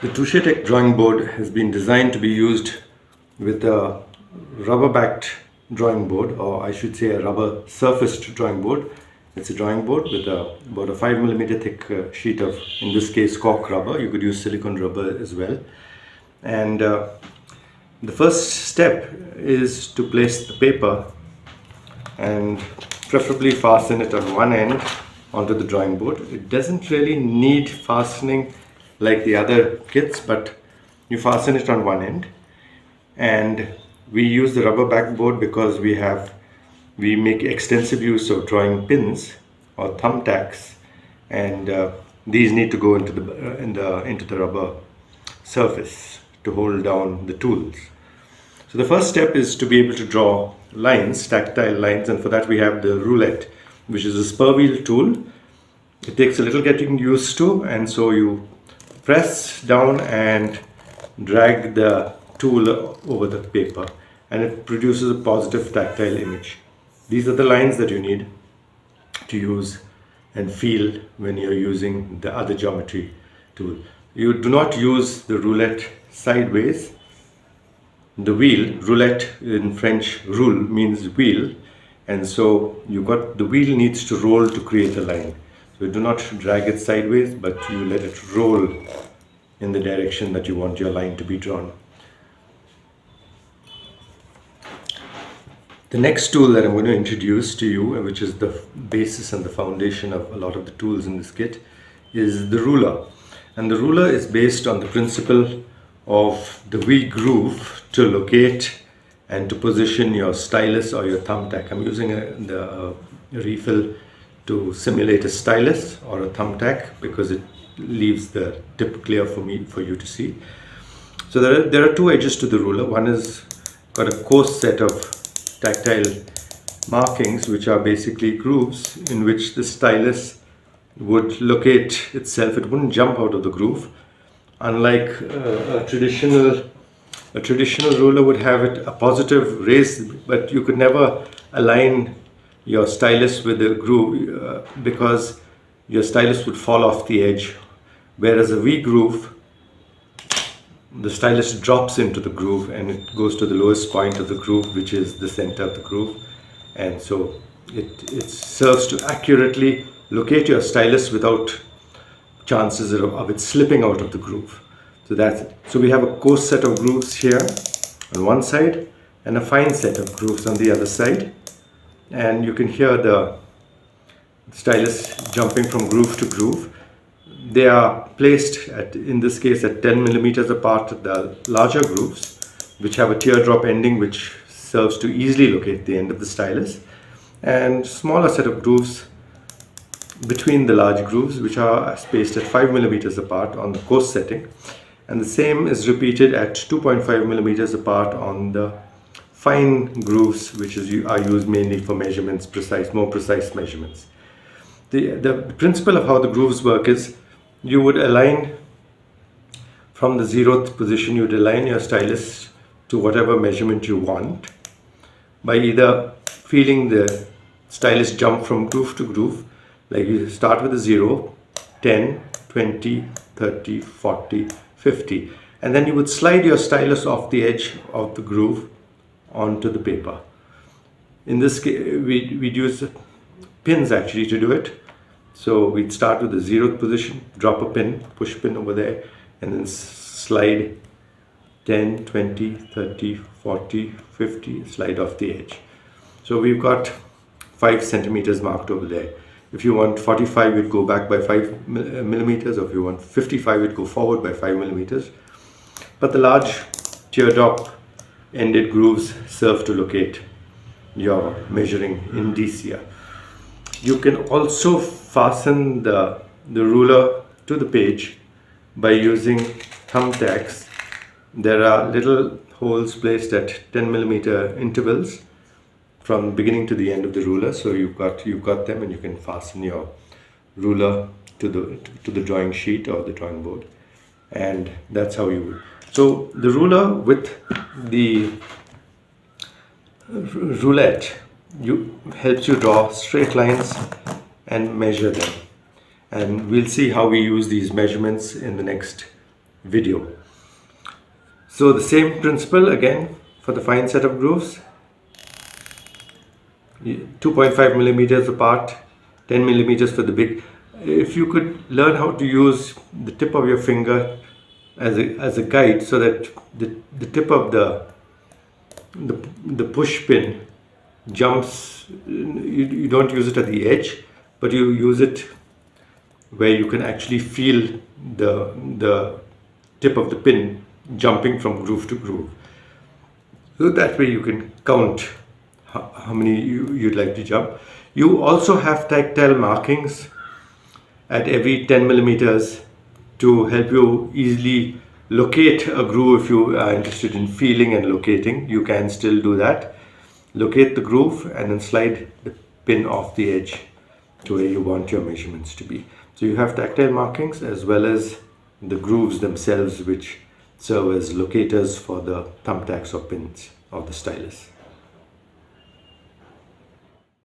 The Tactile drawing board has been designed to be used with a rubber-backed drawing board, or I should say a rubber-surfaced drawing board. It's a drawing board with about a 5mm thick sheet of, in this case, cork rubber. You could use silicone rubber as well. And the first step is to place the paper and preferably fasten it on one end onto the drawing board. It doesn't really need fastening like the other kits, but you fasten it on one end. And we use the rubber backboard because we make extensive use of drawing pins or thumbtacks, and these need to go into the rubber surface to hold down the tools. So the first step is to be able to draw lines, tactile lines, and for that we have the Roulette, which is a spur wheel tool. It takes a little getting used to, and so you press down and drag the tool over the paper, and it produces a positive tactile image. These are the lines that you need to use and feel when you're using the other geometry tool. You do not use the Roulette sideways. The wheel, roulette in French, roule means wheel, and so the wheel needs to roll to create a line. So you do not drag it sideways, but you let it roll in the direction that you want your line to be drawn. The next tool that I'm going to introduce to you, which is the basis and the foundation of a lot of the tools in this kit, is the ruler. And the ruler is based on the principle of the V-groove to locate and to position your stylus or your thumbtack. I'm using the refill to simulate a stylus or a thumbtack because it leaves the tip clear for you to see. So there are two edges to the ruler. One is got a coarse set of tactile markings, which are basically grooves in which the stylus would locate itself. It wouldn't jump out of the groove, unlike a traditional ruler would have it a positive raise, but you could never align your stylus with the groove because your stylus would fall off the edge. Whereas a V groove, the stylus drops into the groove and it goes to the lowest point of the groove, which is the center of the groove, and so it serves to accurately locate your stylus without chances of it slipping out of the groove. So that's it. So we have a coarse set of grooves here on one side and a fine set of grooves on the other side, and you can hear the stylus jumping from groove to groove. They are placed in this case at 10mm apart, the larger grooves, which have a teardrop ending which serves to easily locate the end of the stylus, and smaller set of grooves between the large grooves, which are spaced at 5mm apart on the coarse setting, and the same is repeated at 2.5mm apart on the fine grooves, which are used mainly for measurements, more precise measurements. The principle of how the grooves work is you would align from the 0th position, you would align your stylus to whatever measurement you want by either feeling the stylus jump from groove to groove. Like you start with a 0, 10, 20, 30, 40, 50, and then you would slide your stylus off the edge of the groove onto the paper. In this case, we'd use pins actually to do it. So we'd start with the 0th position, drop a pin, push pin over there, and then slide 10, 20, 30, 40, 50, slide off the edge. So we've got 5 centimeters marked over there. If you want 45, you'd go back by 5mm, or if you want 55, you'd go forward by 5mm. But the large teardrop ended grooves serve to locate your measuring indicia. You can also fasten the ruler to the page by using thumbtacks. There are little holes placed at 10mm intervals from beginning to the end of the ruler, so you've got them, and you can fasten your ruler to the drawing sheet or the drawing board, and that's how you. So the ruler with the Roulette helps you draw straight lines and measure them, and we'll see how we use these measurements in the next video. So the same principle again for the fine set of grooves, 2.5 millimeters apart, 10 millimeters for the big. If you could learn how to use the tip of your finger as a guide, so that the tip of the push pin jumps, you don't use it at the edge, but you use it where you can actually feel the tip of the pin jumping from groove to groove. So that way you can count how many you'd like to jump. You also have tactile markings at every 10 millimeters to help you easily locate a groove. If you are interested in feeling and locating, you can still do that. Locate the groove and then slide the pin off the edge to where you want your measurements to be. So you have tactile markings as well as the grooves themselves, which serve as locators for the thumbtacks or pins of the stylus.